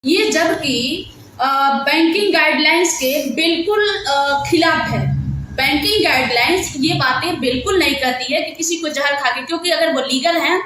ये जबकि banking guidelines के बिल्कुल खिलाफ है। बैंकिंग गाइडलाइंस ये बातें बिल्कुल नहीं कहती है कि किसी को जहर खा के, क्योंकि अगर वो लीगल हैं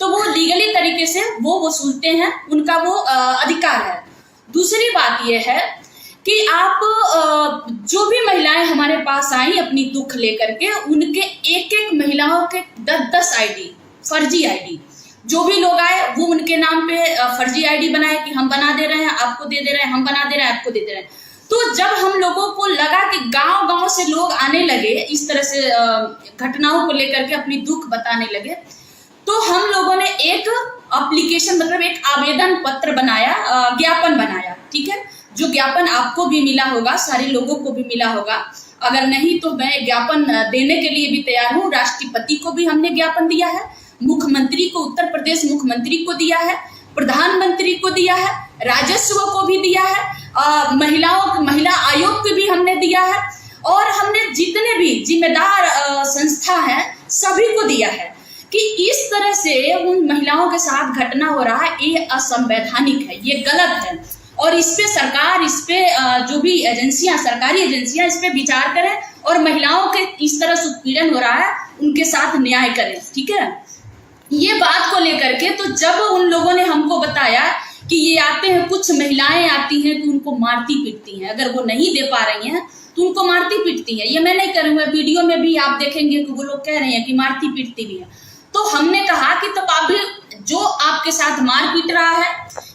तो वो लीगली तरीके से वो वसूलते हैं, उनका वो अधिकार है। दूसरी बात ये है कि आप जो भी महिलाएं हमारे पास आई अपनी दुख लेकर के, उनके एक एक महिलाओं के 10-10 आईडी, फर्जी आईडी, जो भी लोग आए वो उनके नाम पे फर्जी आईडी बनाए कि हम बना दे रहे हैं, आपको दे दे रहे हैं, हम बना दे रहे हैं, आपको दे दे रहे हैं। तो जब हम लोगों को लगा कि गांव गांव से लोग आने लगे, इस तरह से घटनाओं को लेकर के अपनी दुख बताने लगे, तो हम लोगों ने एक एप्लीकेशन, मतलब एक आवेदन पत्र बनाया, ज्ञापन बनाया। ठीक है, जो ज्ञापन आपको भी मिला होगा, सारे लोगों को भी मिला होगा। अगर नहीं तो मैं ज्ञापन देने के लिए भी तैयार हूँ। राष्ट्रपति को भी हमने ज्ञापन दिया है, मुख्यमंत्री को, उत्तर प्रदेश मुख्यमंत्री को दिया है, प्रधानमंत्री को दिया है, राजस्व को भी दिया है, महिला आयोग को भी हमने दिया है, और हमने जितने भी जिम्मेदार संस्था है सभी को दिया है कि इस तरह से उन महिलाओं के साथ घटना हो रहा है, ये असंवैधानिक है, ये गलत है। और इस पे सरकार, इस पे जो भी एजेंसियां, सरकारी एजेंसियां इस पे विचार करें और महिलाओं के इस तरह से उत्पीड़न हो रहा है उनके साथ न्याय करें। ठीक है, ये बात को लेकर के तो जब उन लोगों ने हमको बताया कि ये आते हैं, कुछ महिलाएं आती हैं तो उनको मारती पीटती हैं, अगर वो नहीं दे पा रही हैं तो उनको मारती पीटती हैं। ये मैं नहीं करूँगा, वीडियो में भी आप देखेंगे कि वो लोग कह रहे हैं कि मारती पीटती भी है। तो हमने कहा कि तब आप भी, जो आपके साथ मार पीट रहा है,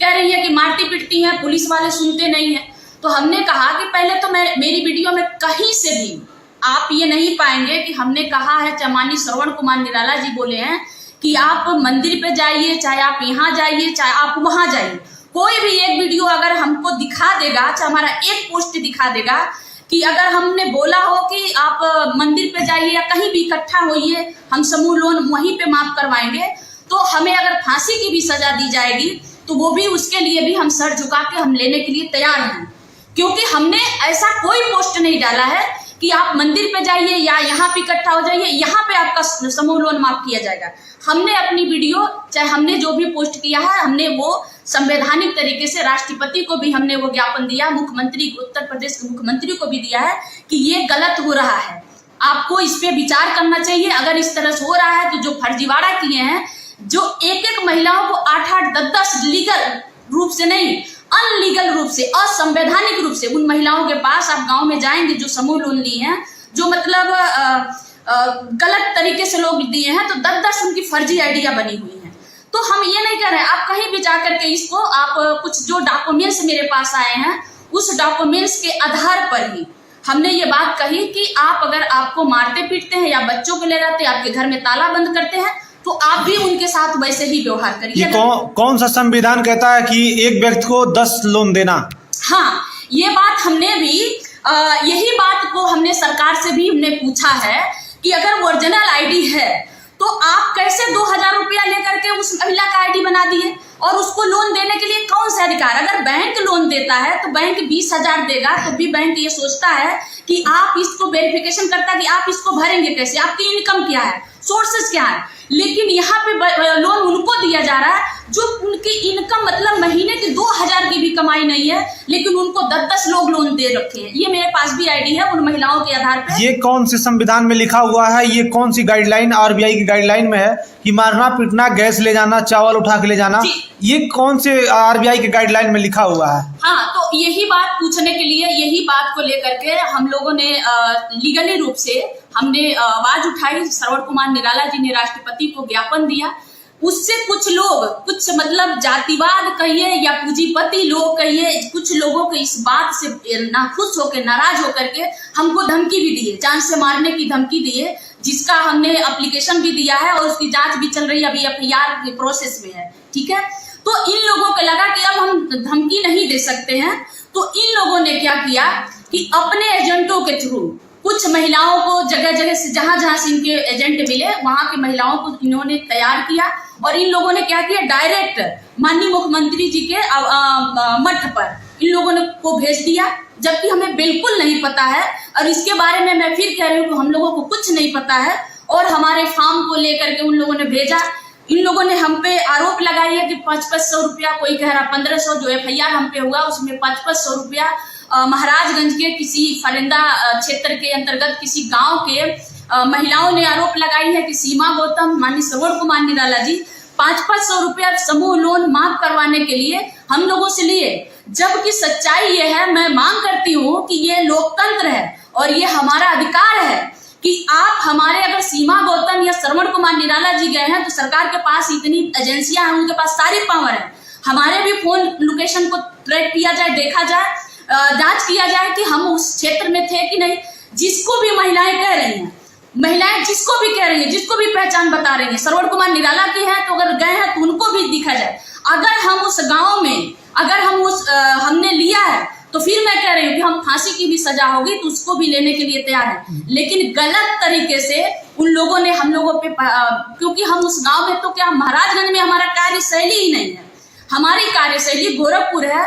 कह रही है कि मारती पीटती हैं, पुलिस वाले सुनते नहीं है। तो हमने कहा कि पहले तो मेरी वीडियो में कहीं से भी आप ये नहीं पाएंगे कि हमने कहा है, चाहे माननीय श्रवण कुमार निराला जी बोले हैं कि आप मंदिर पे जाइए, चाहे आप यहाँ जाइए, चाहे आप वहां जाइए, कोई भी एक वीडियो अगर हमको दिखा देगा, चाहे हमारा एक पोस्ट दिखा देगा कि अगर हमने बोला हो कि आप मंदिर पे जाइए या कहीं भी इकट्ठा होइए, हम समूह लोन वहीं पे माफ करवाएंगे, तो हमें अगर फांसी की भी सजा दी जाएगी तो वो भी, उसके लिए भी हम सर झुका के हम लेने के लिए तैयार हैं। क्योंकि हमने ऐसा कोई पोस्ट नहीं डाला है कि आप मंदिर पे जाइए या यहाँ पे इकट्ठा हो जाइए, यहाँ पे आपका समूह लोन माफ किया जाएगा। हमने अपनी वीडियो, चाहे हमने जो भी पोस्ट किया है, हमने वो संवैधानिक तरीके से, राष्ट्रपति को भी हमने वो ज्ञापन दिया, मुख्यमंत्री, उत्तर प्रदेश के मुख्यमंत्री को भी दिया है कि ये गलत हो रहा है, आपको इस पे विचार करना चाहिए। अगर इस तरह से हो रहा है तो जो फर्जीवाड़ा किए हैं, जो एक एक महिलाओं को 8-8, 10-10 लीगल रूप से नहीं, अनलीगल रूप से, असंवैधानिक रूप से उन महिलाओं के पास आप गांव में जाएंगे जो समूह लोन लिए हैं, जो मतलब गलत तरीके से लोग दिए हैं, तो 10-10 उनकी फर्जी आइडिया बनी हुई है। तो हम ये नहीं कह रहे हैं, आप कहीं भी जा करके इसको, आप कुछ जो डॉक्यूमेंट्स मेरे पास आए हैं उस डॉक्यूमेंट्स के आधार पर ही हमने ये बात कही कि आप अगर आपको मारते पीटते हैं या बच्चों को ले जाते हैं, आपके घर में ताला बंद करते हैं, तो आप भी उनके साथ वैसे ही व्यवहार करिए। कौन सा संविधान कहता है कि एक व्यक्ति को 10 लोन देना? हाँ, ये बात हमने भी, यही बात को हमने सरकार से भी हमने पूछा है कि अगर ओरिजिनल आईडी है तो आप कैसे 2000 रुपया लेकर के उस महिला का आईडी बना दिए, और उसको लोन देने के लिए कौन सा अधिकार? अगर बैंक लोन देता है तो बैंक 20,000 देगा, तो भी बैंक ये सोचता है कि आप इसको वेरिफिकेशन करता है कि आप इसको भरेंगे कैसे, आपकी इनकम क्या है, सोर्सेस क्या है। लेकिन यहाँ पे लोन उनको दिया जा रहा है जो उनकी इनकम, मतलब महीने की 2000 की भी कमाई नहीं है, लेकिन उनको 10-10 लोग लोन दे रखे हैं। ये मेरे पास भी आईडी है उन महिलाओं के आधार पर। ये कौन से संविधान में लिखा हुआ है? ये कौन सी गाइडलाइन, आरबीआई की गाइडलाइन में है कि मारना पीटना, गैस ले जाना, चावल उठा के ले जाना, ये कौन से आरबीआई के गाइडलाइन में लिखा हुआ है? हाँ, तो यही बात पूछने के लिए, यही बात को लेकर के हम लोगों ने लीगली रूप से हमने आवाज उठाई। श्रवण कुमार निराला जी ने राष्ट्रपति को ज्ञापन दिया। उससे कुछ लोग, कुछ मतलब जातिवाद कहिए या पूंजीपति लोग कहिए, कुछ लोगों को इस बात से नाखुश होकर, नाराज होकर के हमको धमकी भी दिए, जान से मारने की धमकी दिए, जिसका हमने एप्लीकेशन भी दिया है और उसकी जांच भी चल रही है, अभी एफआईआर के प्रोसेस में है। ठीक है, तो इन लोगों को लगा कि अब हम धमकी नहीं दे सकते हैं, तो इन लोगों ने क्या किया कि अपने एजेंटों के थ्रू कुछ महिलाओं को जगह जगह से, जहां जहां से इनके एजेंट मिले, वहां की महिलाओं को इन्होंने तैयार किया, और इन लोगों ने क्या किया, डायरेक्ट माननीय मुख्यमंत्री जी के मठ पर इन लोगों ने को भेज दिया, जबकि हमें बिल्कुल नहीं पता है। और इसके बारे में मैं फिर कह रही हूँ कि हम लोगों को कुछ नहीं पता है, और हमारे फार्म को लेकर के उन लोगों ने भेजा। इन लोगों ने हम पे आरोप लगाई है कि 500 रुपया, कोई कह रहा 1500, जो FIR हम पे हुआ उसमें 500 रुपया महाराजगंज के किसी फरिंदा क्षेत्र के अंतर्गत किसी गांव के महिलाओं ने आरोप लगाई है कि सीमा गौतम, माननीय श्रवण कुमार निराला जी 500 रुपया समूह लोन माफ करवाने के लिए हम लोगों से लिए। जबकि सच्चाई ये है, मैं मांग करती हूँ कि ये लोकतंत्र है और ये हमारा अधिकार है कि आप हमारे, अगर सीमा गौतम या श्रवण कुमार निराला जी गए हैं तो सरकार के पास इतनी एजेंसियां हैं, उनके पास सारी पावर है। हमारे भी फोन लोकेशन को ट्रैक किया जाए, देखा जाए, जांच किया जाए कि हम उस क्षेत्र में थे कि नहीं। जिसको भी महिलाएं कह रही हैं, महिलाएं जिसको भी कह रही है, जिसको भी पहचान बता रही है श्रवण कुमार निराला की है, तो अगर गए हैं तो उनको भी दिखा जाए। अगर हम उस गांव में, अगर हम हमने लिया है तो फिर मैं कह रही हूँ कि हम फांसी की भी सजा होगी तो उसको भी लेने के लिए तैयार है। लेकिन गलत तरीके से उन लोगों ने हम लोगों पे, क्योंकि हम उस गांव में, तो क्या महाराजगंज में हमारा कार्यशैली ही नहीं है। हमारी कार्यशैली गोरखपुर है,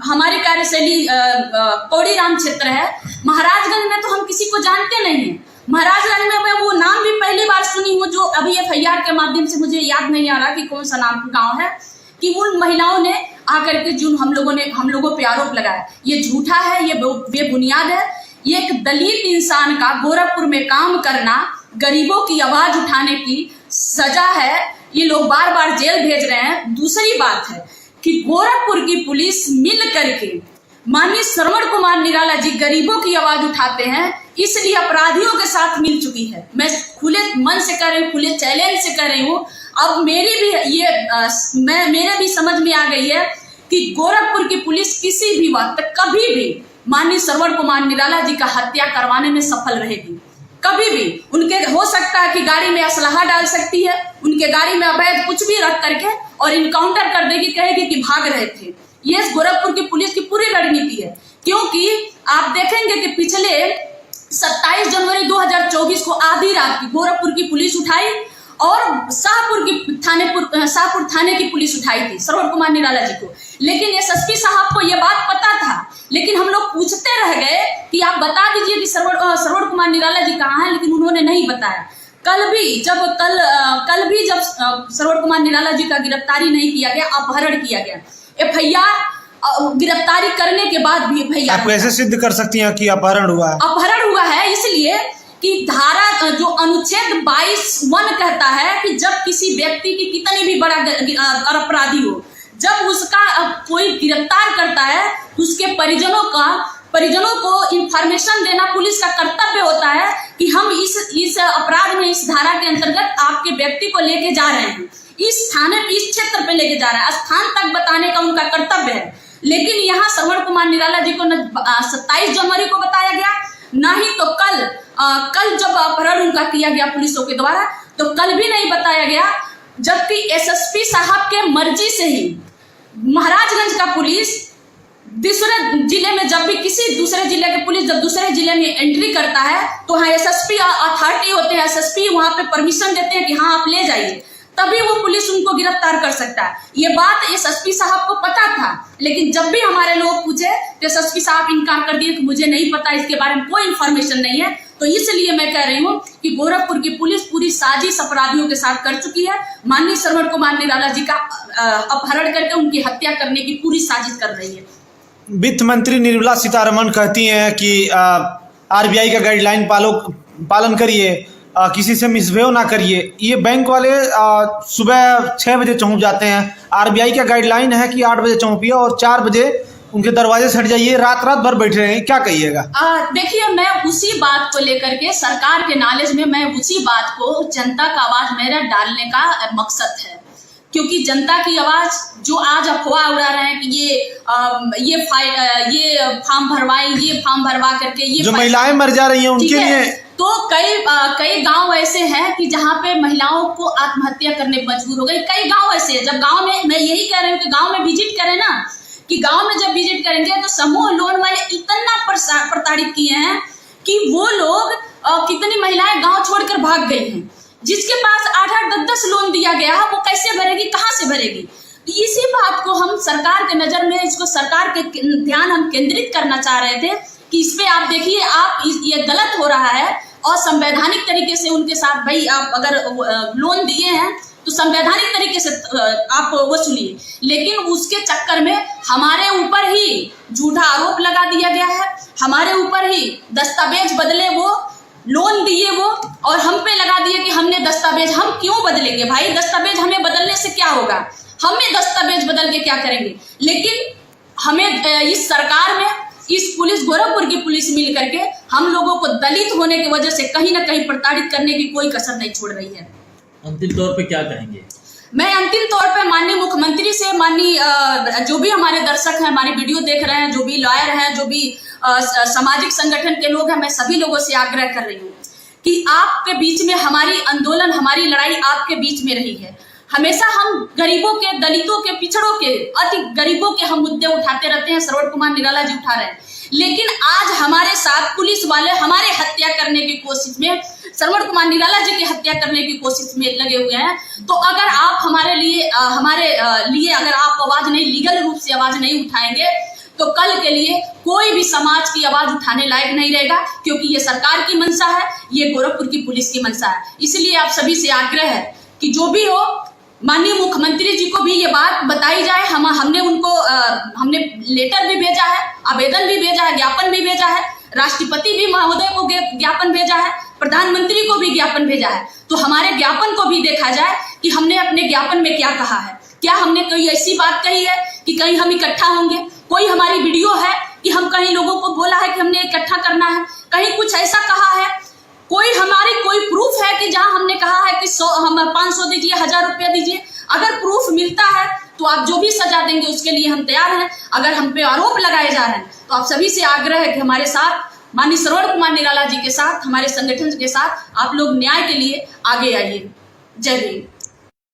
हमारी कार्यशैली कौड़ी राम क्षेत्र है। महाराजगंज में तो हम किसी को जानते नहीं है। महाराजगंज में मैं वो नाम भी पहली बार सुनी हूँ, जो अभी FIR के माध्यम से मुझे याद नहीं आ रहा कि कौन सा नाम गांव है, कि उन महिलाओं ने आकर के जो हम लोगों पे आरोप लगाया, ये झूठा है, ये बेबुनियाद है। ये एक दलित इंसान का गोरखपुर में काम करना, गरीबों की आवाज उठाने की सजा है। ये लोग बार बार जेल भेज रहे हैं। दूसरी बात है कि गोरखपुर की पुलिस मिल करके, माननीय श्रवण कुमार निराला जी गरीबों की आवाज उठाते हैं, इसलिए अपराधियों के साथ मिल चुकी है। मैं खुले मन से कर रही हूँ, खुले चैलेंज से कर रही हूँ। अब मेरी भी मेरे भी समझ में आ गई है कि गोरखपुर की पुलिस किसी भी वक्त, कभी भी माननीय श्रवण कुमार निराला जी का हत्या करवाने में सफल रहेगी। कभी भी उनके, हो सकता है कि गाड़ी में असलहा डाल सकती है, उनके गाड़ी में अवैध कुछ भी रख करके और इनकाउंटर कर देगी, कहेगी कि भाग रहे थे। ये गोरखपुर की पुलिस की पूरी रणनीति है। क्योंकि आप देखेंगे कि पिछले 27 जनवरी 2024 को आधी रात की गोरखपुर की पुलिस उठाई और शाहपुर थाने की पुलिस उठाई थी श्रवण कुमार निराला जी को। लेकिन SSP साहब को यह बात पता था, लेकिन हम लोग पूछते रह गए कि आप बता दीजिए कि श्रवण कुमार निराला जी कहाँ हैं, लेकिन उन्होंने नहीं बताया। कल भी जब श्रवण कुमार निराला जी का गिरफ्तारी नहीं किया गया, अपहरण किया गया, FIR गिरफ्तारी करने के बाद भी FIR आप कैसे सिद्ध कर सकती हैं कि अपहरण हुआ है? अपहरण हुआ है इसलिए कि धारा जो अनुच्छेद 22(1) कहता है कि जब किसी व्यक्ति की कितनी भी बड़ा अपराधी हो, जब उसका कोई गिरफ्तार करता है तो उसके परिजनों को इंफॉर्मेशन देना पुलिस का कर्तव्य होता है कि हम इस अपराध में, इस धारा के अंतर्गत आपके व्यक्ति को लेके जा रहे हैं, इस थाने पे, इस क्षेत्र पे लेके जा रहे हैं, स्थान तक बताने का उनका कर्तव्य है। लेकिन यहाँ श्रवण कुमार निराला जी को 27 जनवरी को बताया गया, ना ही तो कल जब अपहरण उनका किया गया पुलिसों के द्वारा, तो कल भी नहीं बताया गया। जबकि SSP साहब के मर्जी से ही महाराजगंज का पुलिस दूसरे जिले में, जब भी किसी दूसरे जिले के पुलिस जब दूसरे जिले में एंट्री करता है तो हाँ SSP अथॉरिटी होते हैं, SSP वहां पे परमिशन देते हैं कि हाँ आप ले जाइए, तभी वो पुलिस उनको गिरफ्तार कर सकता है। ये बात SSP साहब को पता था, लेकिन जब भी हमारे लोग पूछे तो SSP साहब इनकार कर दिए कि मुझे नहीं पता, इसके बारे में कोई इंफॉर्मेशन नहीं है। तो इसलिए मैं कह रही हूँ कि गोरखपुर की पुलिस पूरी साजिश अपराधियों के साथ कर चुकी है। माननीय श्रवण कुमार निराला जी का अपहरण करके उनकी हत्या करने की पूरी साजिश कर रही है। वित्त मंत्री निर्मला सीतारमण कहती हैं कि RBI का गाइडलाइन पालन करिए, किसी से मिसबिहेव ना करिए। ये बैंक वाले सुबह 6 बजे चौंक जाते हैं। RBI का गाइडलाइन है कि 8 बजे चौंकिए और 4 बजे उनके दरवाजे से हट जाइए, रात भर बैठे रहेंगे। क्या कहिएगा? देखिए, मैं उसी बात को लेकर के सरकार के नॉलेज में, मैं उसी बात को, जनता का आवाज मेरा डालने का मकसद है। क्योंकि जनता की आवाज जो आज अफवाह उड़ा रहे हैं कि ये फॉर्म भरवाए, ये फॉर्म भरवा करके ये जो महिलाएं मर जा रही हैं उनके लिए, तो कई गांव ऐसे हैं कि जहां पे महिलाओं को आत्महत्या करने पर मजबूर हो गई। कई गांव ऐसे हैं, जब गांव में, मैं यही कह रही हूँ कि गांव में विजिट करें ना, कि गांव में जब विजिट करेंगे तो समूह लोन वाले इतना प्रताड़ित किए हैं कि वो लोग, कितनी महिलाएं गांव छोड़कर भाग गई हैं। जिसके पास 8-8, 10-10 लोन दिया गया है, वो कैसे भरेगी, कहाँ से भरेगी? इसी बात को हम सरकार के नजर में, इसको सरकार के ध्यान हम केंद्रित करना चाह रहे थे कि इस पे आप देखिए, आप ये गलत हो रहा है और संवैधानिक तरीके से उनके साथ, भाई आप अगर लोन दिए हैं तो संवैधानिक तरीके से आप वो सुनिए, लेकिन उसके चक्कर में हमारे ऊपर ही झूठा आरोप लगा दिया गया है, हमारे ऊपर ही दस्तावेज बदले, वो लोन दिए वो, और हम पे लगा दिए कि हमने दस्तावेज, हम क्यों बदलेंगे भाई? दस्तावेज हमें बदलने से क्या होगा? हमें दस्तावेज बदल के क्या करेंगे? लेकिन हमें इस सरकार में, इस पुलिस, गोरखपुर की पुलिस मिल करके हम लोगों को दलित होने की वजह से कहीं ना कहीं प्रताड़ित करने की कोई कसर नहीं छोड़ रही है। अंतिम तौर पे क्या कहेंगे? मैं अंतिम तौर पे माननीय मुख्यमंत्री से, माननीय जो भी हमारे दर्शक हैं, हमारी वीडियो देख रहे हैं, जो भी लॉयर हैं, जो भी सामाजिक संगठन के लोग हैं, मैं सभी लोगों से आग्रह कर रही हूँ कि आपके बीच में हमारी आंदोलन, हमारी लड़ाई आपके बीच में रही है। हमेशा हम गरीबों के, दलितों के, पिछड़ों के, अति गरीबों के हम मुद्दे उठाते रहते हैं, श्रवण कुमार निराला जी उठा रहे हैं, लेकिन आज हमारे साथ पुलिस वाले हमारे हत्या करने की कोशिश में, श्रवण कुमार निराला जी की हत्या करने की कोशिश में लगे हुए हैं। तो अगर आप हमारे लिए अगर आप आवाज नहीं, लीगल रूप से आवाज नहीं उठाएंगे, तो कल के लिए कोई भी समाज की आवाज उठाने लायक नहीं रहेगा, क्योंकि ये सरकार की मंशा है, ये गोरखपुर की पुलिस की मंशा है। इसलिए आप सभी से आग्रह है कि जो भी हो, माननीय मुख्यमंत्री जी को भी ये बात बताई जाए। हमने उनको हमने लेटर भी भेजा है, आवेदन भी भेजा है, ज्ञापन भी भेजा है, राष्ट्रपति भी महोदय को ज्ञापन भेजा है, प्रधानमंत्री को भी ज्ञापन भेजा है। तो हमारे ज्ञापन को भी देखा जाए कि हमने अपने ज्ञापन में क्या कहा है। क्या हमने कोई ऐसी बात कही है कि कहीं हम इकट्ठा होंगे? कोई हमारी वीडियो है कि हम कहीं लोगों को बोला है कि हमने इकट्ठा करना है? कहीं कुछ ऐसा कहा है? कोई प्रूफ है कि जहां हमने कहा है कि 500 दीजिए, 1000 रुपया दीजिए? अगर प्रूफ मिलता है तो आप जो भी सजा देंगे उसके लिए हम तैयार हैं। अगर हम पे आरोप लगाए जा रहे हैं तो आप सभी से आग्रह है कि हमारे साथ, माननीय श्रवण कुमार निराला जी के साथ, हमारे संगठन के साथ आप लोग न्याय के लिए आगे आइए। जय हिंद।